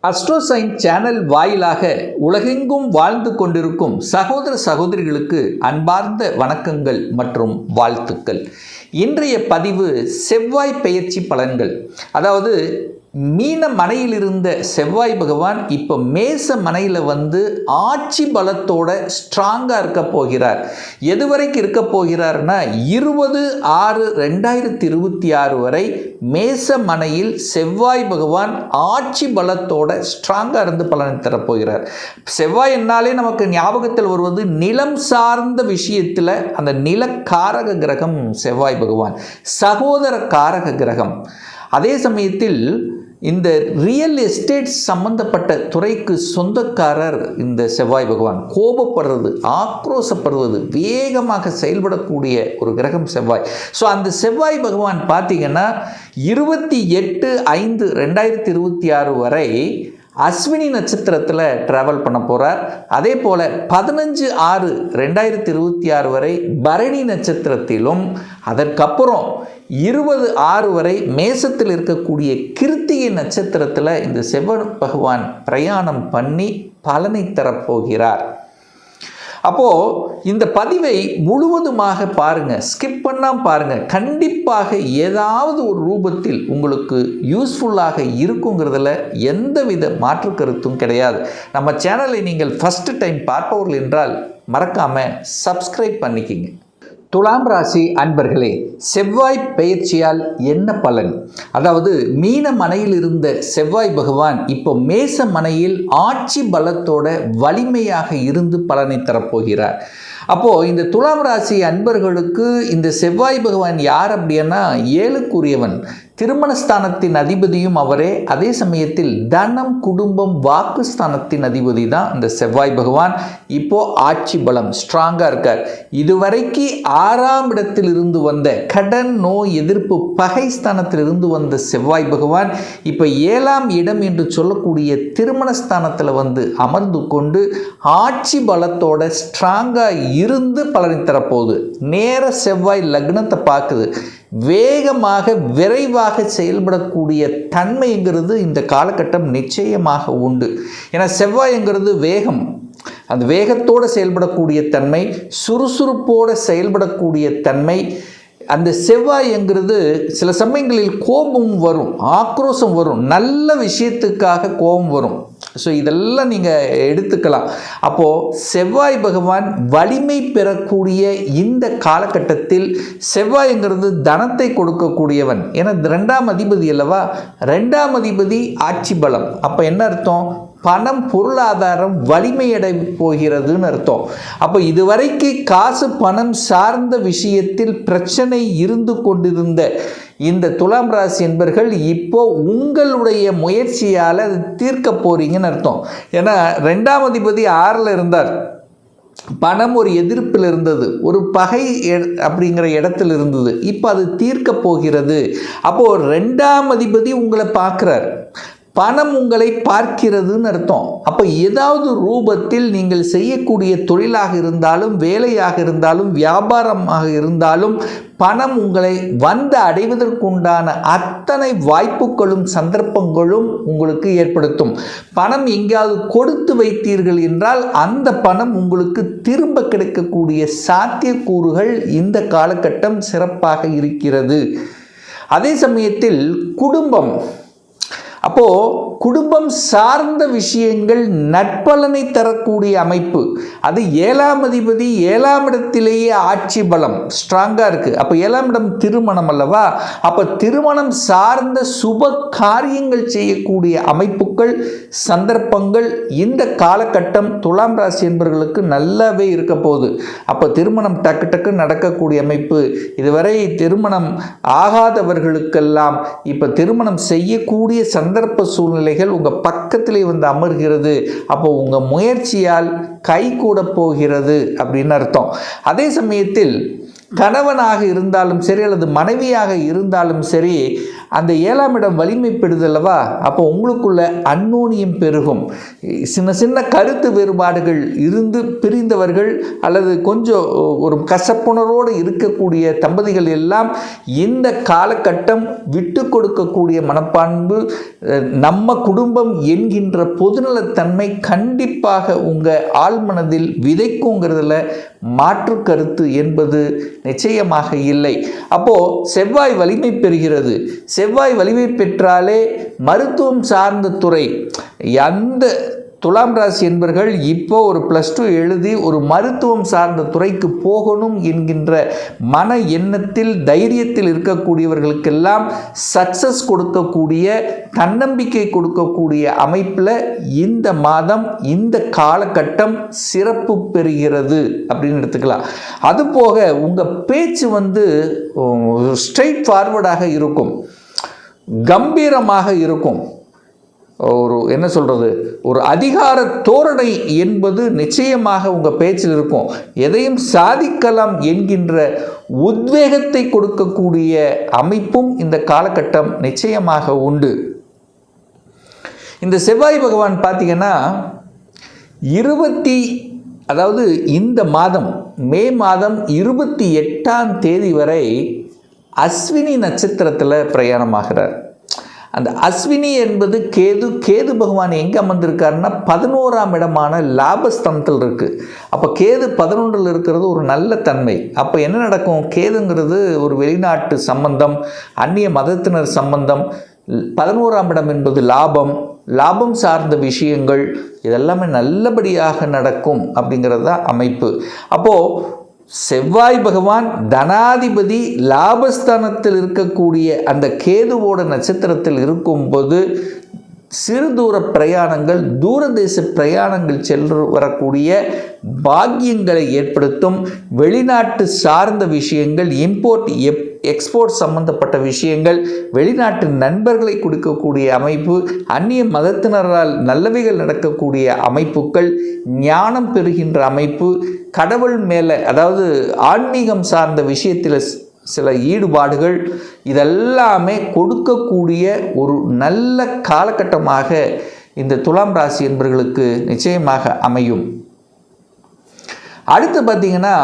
அஸ்ட்ரோசைன் channel வாயிலாக உலகெங்கும் வாழ்ந்து கொண்டிருக்கும் சகோதர சகோதரிகளுக்கு அன்பார்ந்த வணக்கங்கள் மற்றும் வாழ்த்துக்கள். இன்றைய பதிவு செவ்வாய் பெயர்ச்சி பலன்கள். அதாவது மீன மனையில் இருந்த செவ்வாய் பகவான் இப்போ மேச மனையில் வந்து ஆட்சி பலத்தோட ஸ்ட்ராங்காக இருக்க போகிறார். எதுவரைக்கும் இருக்க போகிறார்னா 20/6/2026 வரை மேச மனையில் செவ்வாய் பகவான் ஆட்சி பலத்தோட ஸ்ட்ராங்காக இருந்து பலனை தரப்போகிறார். செவ்வாய் என்னாலே நமக்கு ஞாபகத்தில் வருவது நிலம் சார்ந்த விஷயத்தில் அந்த நிலக்காரக கிரகம் செவ்வாய் பகவான், சகோதர காரக கிரகம். அதே சமயத்தில் இந்த ரியல் எஸ்டேட் சம்பந்தப்பட்ட துறைக்கு சொந்தக்காரர் இந்த செவ்வாய் பகவான். கோபப்படுறது, ஆக்ரோசப்படுவது, வேகமாக செயல்படக்கூடிய ஒரு கிரகம் செவ்வாய். ஸோ அந்த செவ்வாய் பகவான் பார்த்தீங்கன்னா 28/5/2026 வரை அஸ்வினி நட்சத்திரத்தில் ட்ராவல் பண்ண போகிறார். அதே போல் 15/6/2026 வரை பரணி நட்சத்திரத்திலும், அதற்கப்புறம் 20/6 வரை மேசத்தில் இருக்கக்கூடிய கிருத்திகை நட்சத்திரத்தில் இந்த செவ்வாய் பகவான் பிரயாணம் பண்ணி பலனை தரப்போகிறார். அப்போது இந்த பதிவை முழுவதுமாக பாருங்கள், ஸ்கிப் பண்ணாமல் பாருங்கள். கண்டிப்பாக ஏதாவது ஒரு ரூபத்தில் உங்களுக்கு யூஸ்ஃபுல்லாக இருக்குங்கிறதுல எந்தவித மாற்று கருத்தும் கிடையாது. நம்ம சேனலை நீங்கள் ஃபஸ்ட்டு டைம் பார்ப்பவர்கள் என்றால் மறக்காமல் சப்ஸ்கிரைப் பண்ணிக்கிங்க. துலாம் ராசி அன்பர்களே, செவ்வாய் பெயர்ச்சியால் என்ன பலன்? அதாவது மீன மனையில் இருந்த செவ்வாய் பகவான் இப்போ மேச மனையில் ஆட்சி பலத்தோட வலிமையாக இருந்து பலனை தரப்போகிறார். அப்போது இந்த துலாம் ராசி அன்பர்களுக்கு இந்த செவ்வாய் பகவான் யார் அப்படின்னா 7க்குரியவன், திருமணஸ்தானத்தின் அதிபதியும் அவரே. அதே சமயத்தில் தனம், குடும்பம், வாக்குஸ்தானத்தின் அதிபதி தான் இந்த செவ்வாய் பகவான். இப்போ ஆட்சி பலம் ஸ்ட்ராங்காக இருக்கார். இதுவரைக்கு 6ஆம் இடத்தில் இருந்து வந்த கடன், நோய், எதிர்ப்பு, பகை ஸ்தானத்தில் இருந்து வந்த செவ்வாய் பகவான் இப்போ 7ஆம் இடம் என்று சொல்லக்கூடிய திருமணஸ்தானத்தில் வந்து அமர்ந்து கொண்டு ஆட்சி பலத்தோட ஸ்ட்ராங்காக இருந்து பலனை தரப்போகுது. நேர செவ்வாய் லக்னத்தை பார்க்குது. வேகமாக விரைவாக செயல்படக்கூடிய தன்மைங்கிறது இந்த காலகட்டம் நிச்சயமாக உண்டு. ஏன்னா செவ்வாய்ங்கிறது வேகம், அந்த வேகத்தோடு செயல்படக்கூடிய தன்மை, சுறுசுறுப்போடு செயல்படக்கூடிய தன்மை. அந்த செவ்வாய்ங்கிறது சில சமயங்களில் கோபம் வரும், ஆக்ரோஷம் வரும், நல்ல விஷயத்துக்காக கோபம் வரும். ஸோ இதெல்லாம் நீங்கள் எடுத்துக்கலாம். அப்போது செவ்வாய் பகவான் வலிமை பெறக்கூடிய இந்த காலகட்டத்தில் செவ்வாய்ங்கிறது தனத்தை கொடுக்கக்கூடியவன். ஏன்னா 2ஆம் அதிபதி அல்லவா, 2ஆம் அதிபதி ஆட்சி பலம். அப்போ என்ன அர்த்தம்? பணம், பொருளாதாரம் வலிமையடை போகிறதுன்னு அர்த்தம். அப்போ இதுவரைக்கு காசு பணம் சார்ந்த விஷயத்தில் பிரச்சனை இருந்து கொண்டிருந்த இந்த துலாம் ராசி என்பர்கள் இப்போ உங்களுடைய முயற்சியால் அது தீர்க்க போறீங்கன்னு அர்த்தம். ஏன்னா 2ஆம் அதிபதி 6ல் இருந்தார், பணம் ஒரு எதிர்ப்பில் இருந்தது, ஒரு பகை அப்படிங்கிற இடத்துல இருந்தது, இப்போ அது தீர்க்க போகிறது. அப்போது 2ஆம் அதிபதி உங்களை பார்க்குறார், பணம் உங்களை பார்க்கிறதுன்னு அர்த்தம். அப்போ ஏதாவது ரூபத்தில் நீங்கள் செய்யக்கூடிய தொழிலாக இருந்தாலும், வேலையாக இருந்தாலும், வியாபாரமாக இருந்தாலும் பணம் உங்களை வந்து அடைவதற்குண்டான அத்தனை வாய்ப்புகளும் சந்தர்ப்பங்களும் உங்களுக்கு ஏற்படுத்தும். பணம் எங்கேயாவது கொடுத்து வைத்தீர்கள் என்றால் அந்த பணம் உங்களுக்கு திரும்ப கிடைக்கக்கூடிய சாத்தியக்கூறுகள் இந்த காலகட்டம் சிறப்பாக இருக்கிறது. அதே சமயத்தில் குடும்பம், அப்போது குடும்பம் சார்ந்த விஷயங்கள் நற்பலனை தரக்கூடிய அமைப்பு. அது 7ஆம் அதிபதி 7ஆம் இடத்திலேயே ஆட்சி பலம் ஸ்ட்ராங்காக இருக்குது. அப்போ 7ஆம் இடம் திருமணம் அல்லவா, அப்போ திருமணம் சார்ந்த சுப காரியங்கள் செய்யக்கூடிய அமைப்புகள், சந்தர்ப்பங்கள் இந்த காலகட்டம் துலாம் ராசி என்பவர்களுக்கு நல்லாவே இருக்க போகுது. அப்போ திருமணம் டக்கு டக்கு நடக்கக்கூடிய அமைப்பு. இதுவரை திருமணம் ஆகாதவர்களுக்கெல்லாம் இப்போ திருமணம் செய்யக்கூடிய சந்தர்ப்ப சூழ்நிலைகள் உங்கள் பக்கத்திலே வந்து அமர்கிறது. அப்போ உங்கள் முயற்சியால் கை கூட போகிறது அப்படின்னு அர்த்தம். அதே சமயத்தில் கணவனாக இருந்தாலும் சரி அல்லது மனைவியாக இருந்தாலும் சரி, அந்த 7ஆம் இடம் வலிமை பெறுதல்லவா, அப்போ உங்களுக்குள்ள அந்யோன்யம் பெருகும். சின்ன சின்ன கருத்து வேறுபாடுகள் இருந்து பிரிந்தவர்கள் அல்லது கொஞ்சம் ஒரு கசப்புணர்வோடு இருக்கக்கூடிய தம்பதிகள் எல்லாம் இந்த காலகட்டம் விட்டு கொடுக்கக்கூடிய மனப்பான்பு, நம்ம குடும்பம் என்கின்ற பொதுநலத்தன்மை கண்டிப்பாக உங்கள் ஆழ்மனதில் விதைக்குங்கிறதுல மாற்று கருத்து என்பது நிச்சயமாக இல்லை. அப்போ செவ்வாய் வலிமை பெறுகிறது. செவ்வாய் வலிமை பெற்றாலே மருத்துவம் சார்ந்த துறை, அந்த துலாம் ராசி என்பவர்கள் இப்போ ஒரு +2 எழுதி ஒரு மருத்துவம் சார்ந்த துறைக்கு போகணும் என்கின்ற மன எண்ணத்தில் தைரியத்தில் இருக்கக்கூடியவர்களுக்கெல்லாம் சக்சஸ் கொடுக்கக்கூடிய, தன்னம்பிக்கை கொடுக்கக்கூடிய அமைப்பில் இந்த மாதம் இந்த காலகட்டம் சிறப்பு பெறுகிறது அப்படின்னு எடுத்துக்கலாம். அதுபோக உங்கள் பேச்சு ஸ்ட்ரெயிட் ஃபார்வர்டாக இருக்கும், கம்பீரமாக இருக்கும். ஒரு என்ன சொல்கிறது, ஒரு அதிகார தோரணை என்பது நிச்சயமாக உங்கள் பேச்சில் இருக்கும். எதையும் சாதிக்கலாம் என்கின்ற உத்வேகத்தை கொடுக்கக்கூடிய அமைப்பும் இந்த காலகட்டம் நிச்சயமாக உண்டு. இந்த செவ்வாய் பகவான் பார்த்திங்கன்னா இந்த மாதம் மே மாதம் 28ஆம் தேதி வரை அஸ்வினி நட்சத்திரத்தில் பிரயாணமாகிறார். அந்த அஸ்வினி என்பது கேது பகவான் எங்கே அமர்ந்திருக்காருன்னா 11ஆம் இடமான லாபஸ்தானத்தில் இருக்குது. அப்போ கேது 11ல் இருக்கிறது ஒரு நல்ல தன்மை. அப்போ என்ன நடக்கும், கேதுங்கிறது ஒரு வெளிநாட்டு சம்பந்தம், அந்நிய மதத்தினர் சம்பந்தம். 11ஆம் இடம் என்பது லாபம் சார்ந்த விஷயங்கள், இதெல்லாமே நல்லபடியாக நடக்கும் அப்படிங்கிறது தான் அமைப்பு. அப்போது செவ்வாய் பகவான் தனாதிபதி லாபஸ்தானத்தில் இருக்கக்கூடிய அந்த கேதுவோட நட்சத்திரத்தில் இருக்கும்போது சிறு தூர பிரயாணங்கள், தூரதேச பிரயாணங்கள் சென்று வரக்கூடிய பாக்கியங்களை ஏற்படுத்தும். வெளிநாட்டு சார்ந்த விஷயங்கள், இம்போர்ட் எக்ஸ்போர்ட் சம்பந்தப்பட்ட விஷயங்கள், வெளிநாட்டு நண்பர்களை கொடுக்கக்கூடிய அமைப்பு, அந்நிய மதத்தினரால் நல்லவைகள் நடக்கக்கூடிய அமைப்புகள், ஞானம் பெறுகின்ற அமைப்பு, கடவுள் மேலே அதாவது ஆன்மீகம் சார்ந்த விஷயத்தில் சில ஈடுபாடுகள், இதெல்லாமே கொடுக்கக்கூடிய ஒரு நல்ல காலகட்டமாக இந்த துலாம் ராசி என்பவர்களுக்கு நிச்சயமாக அமையும். அடுத்து பார்த்திங்கன்னா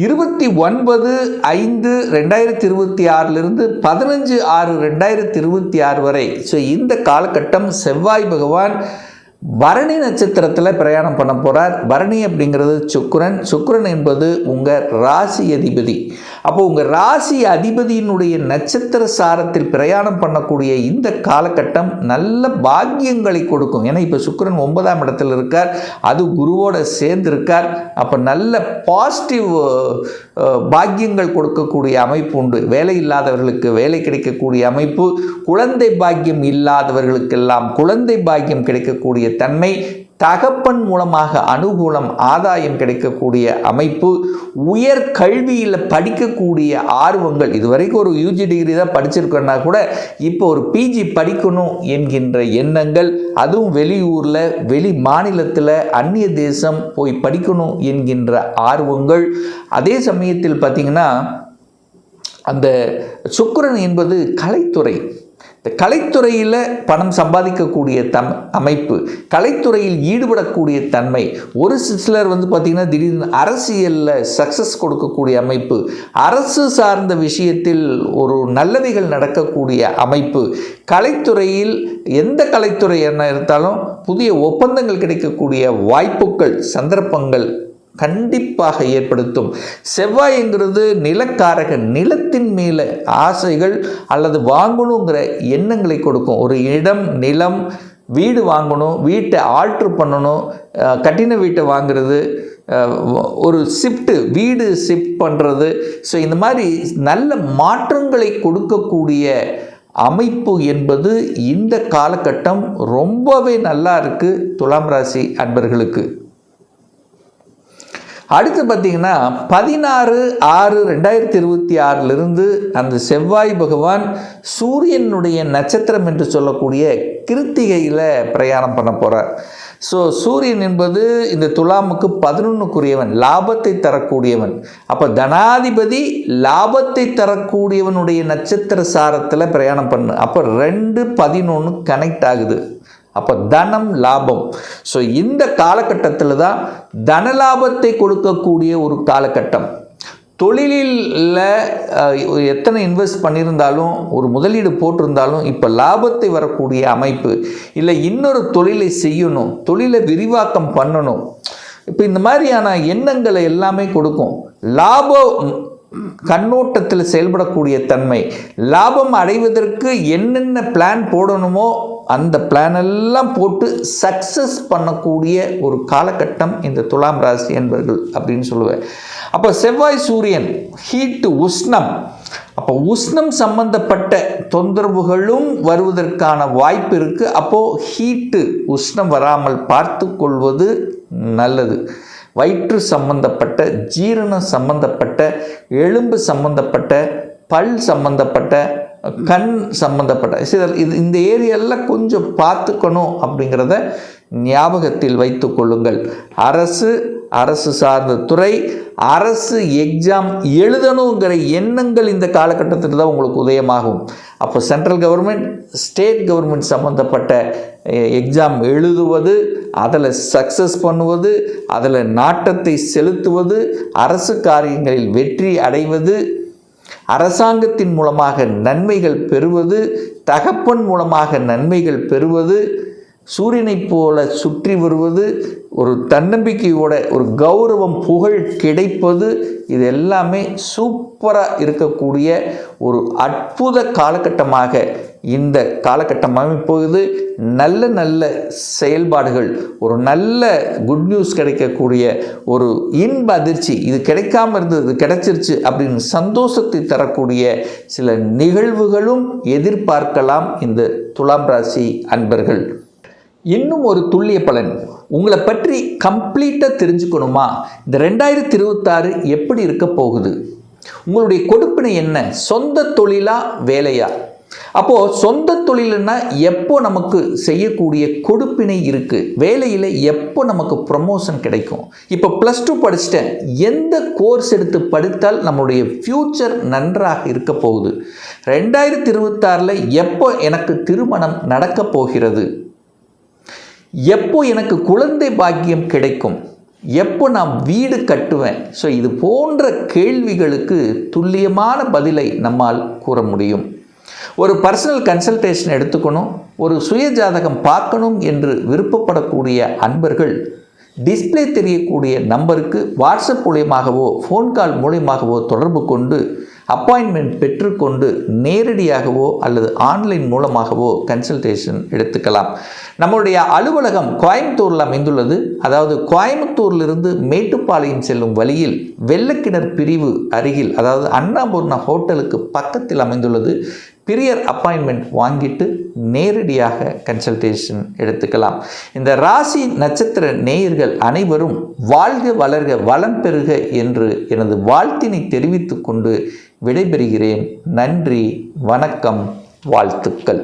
29/5/2026 15/6/2026 வரை, ஸோ இந்த காலகட்டம் செவ்வாய் பகவான் பரணி நட்சத்திரத்தில் பிரயாணம் பண்ண போகிறார். பரணி அப்படிங்கிறது சுக்கிரன் என்பது உங்கள் ராசி அதிபதி. அப்போ உங்கள் ராசி அதிபதியினுடைய நட்சத்திர சாரத்தில் பிரயாணம் பண்ணக்கூடிய இந்த காலகட்டம் நல்ல பாக்கியங்களை கொடுக்கும். ஏன்னா இப்போ சுக்கிரன் 9ஆம் இடத்தில் இருக்கார், அது குருவோட சேர்ந்து இருக்கார். அப்போ நல்ல பாசிட்டிவ் பாக்கியங்கள் கொடுக்கக்கூடிய அமைப்பு உண்டு. வேலை இல்லாதவர்களுக்கு வேலை கிடைக்கக்கூடிய அமைப்பு, குழந்தை பாக்கியம் இல்லாதவர்களுக்கெல்லாம் குழந்தை பாக்கியம் கிடைக்கக்கூடிய தன்மை, தகப்பன் மூலமாக அனுகூலம் ஆதாயம் கிடைக்கக்கூடிய அமைப்பு, உயர் கல்வியில் படிக்கக்கூடிய ஆர்வங்கள், இதுவரைக்கும் ஒரு யூஜி டிகிரி தான் படிச்சிருக்கோன்னா கூட இப்போ ஒரு பிஜி படிக்கணும் என்கின்ற எண்ணங்கள், அதுவும் வெளியூரில் வெளி மாநிலத்தில் அந்நிய தேசம் போய் படிக்கணும் என்கின்ற ஆர்வங்கள். அதே சமயத்தில் பார்த்திங்கன்னா அந்த சுக்கிரன் என்பது கலைத்துறை, இந்த கலைத்துறையில் பணம் சம்பாதிக்கக்கூடிய அமைப்பு, கலைத்துறையில் ஈடுபடக்கூடிய தன்மை. ஒரு சிலர் பார்த்திங்கன்னா திடீர்னு அரசியலில் சக்ஸஸ் கொடுக்கக்கூடிய அமைப்பு, அரசு சார்ந்த விஷயத்தில் ஒரு நல்லவைகள் நடக்கக்கூடிய அமைப்பு, கலைத்துறையில் எந்த கலைத்துறை என்ன இருந்தாலும் புதிய ஒப்பந்தங்கள் கிடைக்கக்கூடிய வாய்ப்புகள், சந்தர்ப்பங்கள் கண்டிப்பாக ஏற்படுத்தும். செவ்வாய்ங்கிறது நிலக்காரகன், நிலத்தின் மேலே ஆசைகள் அல்லது வாங்கணுங்கிற எண்ணங்களை கொடுக்கும். ஒரு இடம், நிலம், வீடு வாங்கணும், வீட்டை ஆல்ட்ரு பண்ணணும், கட்டின வீட்டை வாங்கிறது, ஒரு வீடு ஷிஃப்ட் பண்ணுறது. ஸோ இந்த மாதிரி நல்ல மாற்றங்களை கொடுக்கக்கூடிய அமைப்பு என்பது இந்த காலகட்டம் ரொம்பவே நல்லா இருக்குது துலாம் ராசி அன்பர்களுக்கு. அடுத்து பார்த்திங்கன்னா 16/6/2026 அந்த செவ்வாய் பகவான் சூரியனுடைய நட்சத்திரம் என்று சொல்லக்கூடிய கிருத்திகையில் பிரயாணம் பண்ண போகிறார். ஸோ சூரியன் என்பது இந்த துலாமுக்கு 11க்குரியவன், லாபத்தை தரக்கூடியவன். அப்போ தனாதிபதி லாபத்தை தரக்கூடியவனுடைய நட்சத்திர சாரத்தில் பிரயாணம் பண்ணு. அப்போ 2-11 கனெக்ட் ஆகுது. அப்போ தனம் லாபம். ஸோ இந்த காலகட்டத்தில் தான் தனலாபத்தை கொடுக்கக்கூடிய ஒரு காலகட்டம். தொழிலில் எத்தனை இன்வெஸ்ட் பண்ணியிருந்தாலும், ஒரு முதலீடு போட்டிருந்தாலும் இப்போ லாபத்தை வரக்கூடிய அமைப்பு, இல்லை இன்னொரு தொழிலை செய்யணும், தொழிலை விரிவாக்கம் பண்ணணும், இப்போ இந்த மாதிரியான எண்ணங்களை எல்லாமே கொடுக்கும். லாபம் கண்ணோட்டத்தில் செயல்படக்கூடிய தன்மை, லாபம் அடைவதற்கு என்னென்ன பிளான் போடணுமோ அந்த பிளான் எல்லாம் போட்டு சக்ஸஸ் பண்ணக்கூடிய ஒரு காலகட்டம் இந்த துலாம் ராசி என்பர்கள் அப்படின்னு சொல்லுவேன். அப்போ செவ்வாய் சூரியன் ஹீட்டு உஷ்ணம். அப்போ உஷ்ணம் சம்பந்தப்பட்ட தொந்தரவுகளும் வருவதற்கான வாய்ப்பு இருக்குது. அப்போது ஹீட்டு உஷ்ணம் வராமல் பார்த்து கொள்வது நல்லது. வயிற்று சம்பந்தப்பட்ட, ஜீரணம் சம்பந்தப்பட்ட, எலும்பு சம்பந்தப்பட்ட, பல் சம்பந்தப்பட்ட, கண் சம்பந்தப்பட்ட இந்த ஏரியாவில் கொஞ்சம் பார்த்துக்கணும் அப்படிங்கிறத ஞாபகத்தில் வைத்து கொள்ளுங்கள். அரசு சார்ந்த துறை, அரசு எக்ஸாம் எழுதணுங்கிற எண்ணங்கள் இந்த காலகட்டத்தில் தான் உங்களுக்கு உதயமாகும். அப்போ சென்ட்ரல் கவர்மெண்ட், ஸ்டேட் கவர்மெண்ட் சம்மந்தப்பட்ட எக்ஸாம் எழுதுவது, அதில் சக்ஸஸ் பண்ணுவது, அதில் நாட்டத்தை செலுத்துவது, அரசு காரியங்களில் வெற்றி அடைவது, அரசாங்கத்தின் மூலமாக நன்மைகள் பெறுவது, தகப்பன் மூலமாக நன்மைகள் பெறுவது, சூரியனைப் போல சுற்றி வருவது, ஒரு தன்னம்பிக்கையோட ஒரு கௌரவம் புகழ் கிடைப்பது, இது எல்லாமே சூப்பராக இருக்கக்கூடிய ஒரு அற்புத காலகட்டமாக இந்த காலகட்டம் அமைப்போகுது. நல்ல நல்ல செயல்பாடுகள், ஒரு நல்ல குட் நியூஸ் கிடைக்கக்கூடிய ஒரு இன்ப அதிர்ச்சி, இது கிடைக்காம இருந்தது, இது கிடைச்சிருச்சு அப்படின்னு சந்தோஷத்தை தரக்கூடிய சில நிகழ்வுகளும் எதிர்பார்க்கலாம் இந்த துலாம் ராசி அன்பர்கள். இன்னும் ஒரு துல்லிய பலன் உங்களை பற்றி கம்ப்ளீட்டாக தெரிஞ்சுக்கணுமா? இந்த 2026 எப்படி இருக்க போகுது? உங்களுடைய கொடுப்பினை என்ன? சொந்த தொழிலா வேலையா? அப்போது சொந்த தொழில்னா எப்போ நமக்கு செய்யக்கூடிய கொடுப்பினை இருக்குது, வேலையில் எப்போ நமக்கு ப்ரமோஷன் கிடைக்கும். இப்போ +2 படிச்சுட்டேன், எந்த கோர்ஸ் எடுத்து படித்தால் நம்மளுடைய ஃப்யூச்சர் நன்றாக இருக்க போகுது? 2026 எப்போ எனக்கு திருமணம் நடக்க போகிறது? எப்போ எனக்கு குழந்தை பாக்கியம் கிடைக்கும்? எப்போ நான் வீடு கட்டுவேன்? ஸோ இது போன்ற கேள்விகளுக்கு துல்லியமான பதிலை நம்மால் கூற முடியும். ஒரு பர்சனல் கன்சல்டேஷன் எடுத்துக்கணும், ஒரு சுய ஜாதகம் பார்க்கணும் என்று விருப்பப்படக்கூடிய அன்பர்கள் டிஸ்பிளே தெரியக்கூடிய நம்பருக்கு வாட்ஸ்அப் மூலியமாகவோ ஃபோன் கால் மூலியமாகவோ தொடர்பு கொண்டு அப்பாயின்மெண்ட் பெற்றுக்கொண்டு நேரடியாகவோ அல்லது ஆன்லைன் மூலமாகவோ கன்சல்டேஷன் எடுத்துக்கலாம். நம்மளுடைய அலுவலகம் கோயம்புத்தூரில் அமைந்துள்ளது. அதாவது கோயம்புத்தூரிலிருந்து மேட்டுப்பாளையம் செல்லும் வழியில் வெள்ளக்கிணர் பிரிவு அருகில், அதாவது அண்ணாபூர்ணா ஹோட்டலுக்கு பக்கத்தில் அமைந்துள்ளது. பிரியர் அப்பாயின்மெண்ட் வாங்கிட்டு நேரடியாக கன்சல்டேஷன் எடுத்துக்கலாம். இந்த ராசி நட்சத்திர நேயர்கள் அனைவரும் வாழ்க வளர்க வளம் பெறுக என்று எனது வாழ்த்தினை தெரிவித்து கொண்டு விடைபெறுகிறேன். நன்றி, வணக்கம், வாழ்த்துக்கள்.